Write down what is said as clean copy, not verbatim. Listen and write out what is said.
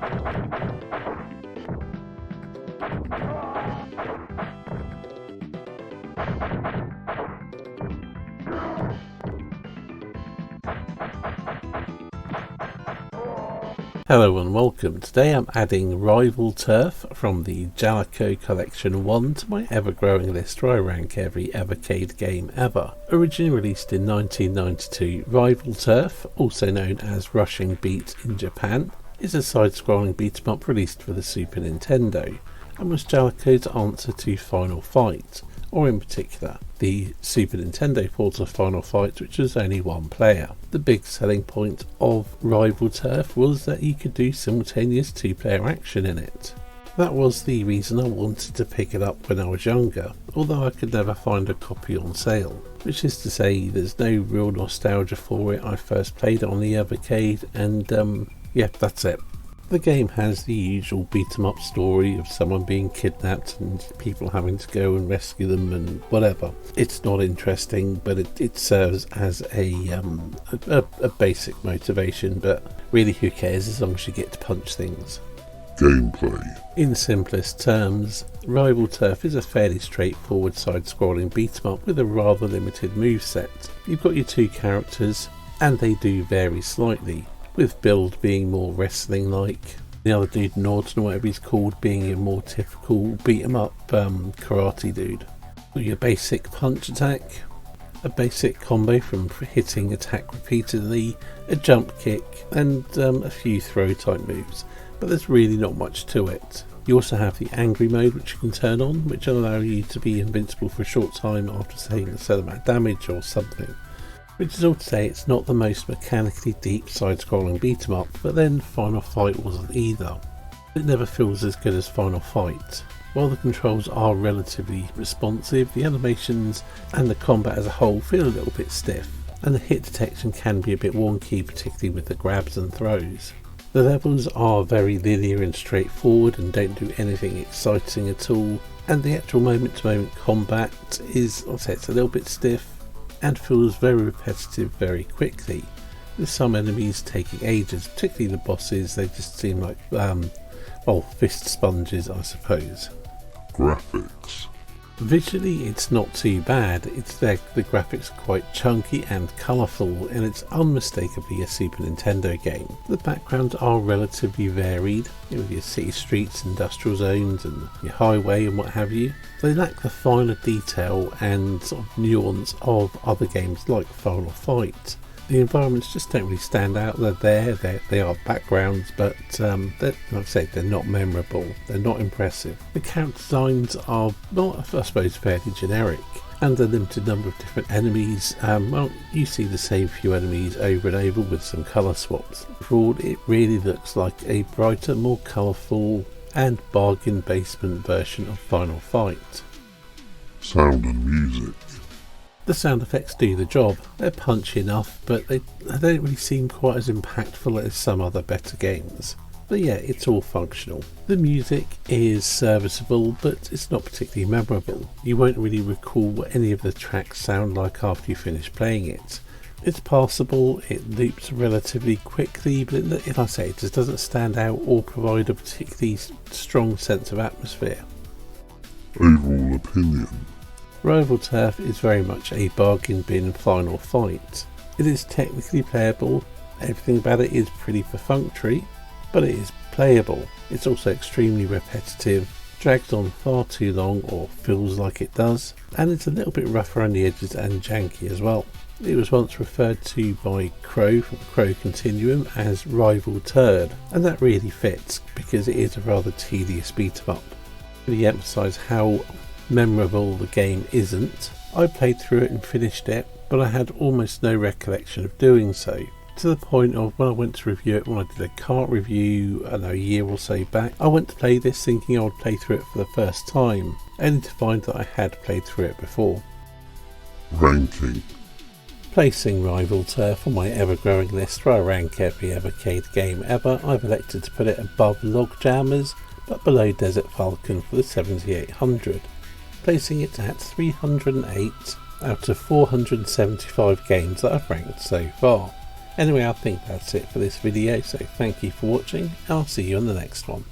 Hello and welcome. Today I'm adding Rival Turf from the Jalico Collection 1 to my ever-growing list where I rank every Evercade game ever. Originally released in 1992, Rival Turf, also known as Rushing Beat in Japan, is a side-scrolling beat-em-up released for the Super Nintendo, and was Jalico's answer to Final Fight, or in particular, the Super Nintendo port of Final Fight, which was only one player. The big selling point of Rival Turf was that you could do simultaneous two-player action in it. That was the reason I wanted to pick it up when I was younger, although I could never find a copy on sale. Which is to say, there's no real nostalgia for it. I first played it on the Evercade, and yeah, that's it. The game has the usual beat-em-up story of someone being kidnapped and people having to go and rescue them and whatever. It's not interesting, but it serves as a basic motivation, but really who cares as long as you get to punch things. Gameplay. In simplest terms, Rival Turf is a fairly straightforward side-scrolling beat-em-up with a rather limited moveset. You've got your two characters, and they do vary slightly, with Build being more wrestling-like, the other dude, Norton or whatever he's called, being a more typical beat-em-up karate dude. Your basic punch attack, a basic combo from hitting attack repeatedly, a jump kick, and a few throw type moves, but there's really not much to it. You also have the angry mode which you can turn on, which will allow you to be invincible for a short time after taking a certain amount of damage or something. Which is all to say it's not the most mechanically deep side-scrolling beat-em-up, but then Final Fight wasn't either. It never feels as good as Final Fight. While the controls are relatively responsive, the animations and the combat as a whole feel a little bit stiff, and the hit detection can be a bit wonky, particularly with the grabs and throws. The levels are very linear and straightforward and don't do anything exciting at all, and the actual moment-to-moment combat is, I'll say it's a little bit stiff, and feels very repetitive very quickly, with some enemies taking ages, particularly the bosses. They just seem like, fist sponges, I suppose. Graphics. Visually it's not too bad. The graphics are quite chunky and colourful, and it's unmistakably a Super Nintendo game. The backgrounds are relatively varied, with your city streets, industrial zones and your highway and what have you. They lack the finer detail and sort of nuance of other games like Final Fight. The environments just don't really stand out. They're there, they are backgrounds, but like I say, they're not memorable, they're not impressive. The character designs are, not, I suppose, fairly generic, and a limited number of different enemies. You see the same few enemies over and over with some colour swaps. Overall, it really looks like a brighter, more colourful and bargain basement version of Final Fight. Sound and music. The sound effects do the job. They're punchy enough, but they don't really seem quite as impactful as some other better games. But yeah, it's all functional. The music is serviceable, but it's not particularly memorable. You won't really recall what any of the tracks sound like after you finish playing it. It's passable, it loops relatively quickly, but it just doesn't stand out or provide a particularly strong sense of atmosphere. Overall opinion. Rival Turf is very much a bargain bin Final Fight. It is technically playable, everything about it is pretty perfunctory, but it is playable. It's also extremely repetitive, drags on far too long or feels like it does, and it's a little bit rough around the edges and janky as well. It was once referred to by Crow from Crow Continuum as Rival Turd, and that really fits because it is a rather tedious beat-em-up. To really emphasise how memorable the game isn't, I played through it and finished it, but I had almost no recollection of doing so, to the point of when I went to review it, when I did a cart review, I don't know, a year or so back, I went to play this thinking I would play through it for the first time, only to find that I had played through it before. Ranking. Placing Rival Turf on my ever-growing list where I rank every Evercade game ever, I've elected to put it above Logjammers, but below Desert Falcon for the 7800. Placing it at 308 out of 475 games that I've ranked so far. Anyway, I think that's it for this video, so thank you for watching. I'll see you on the next one.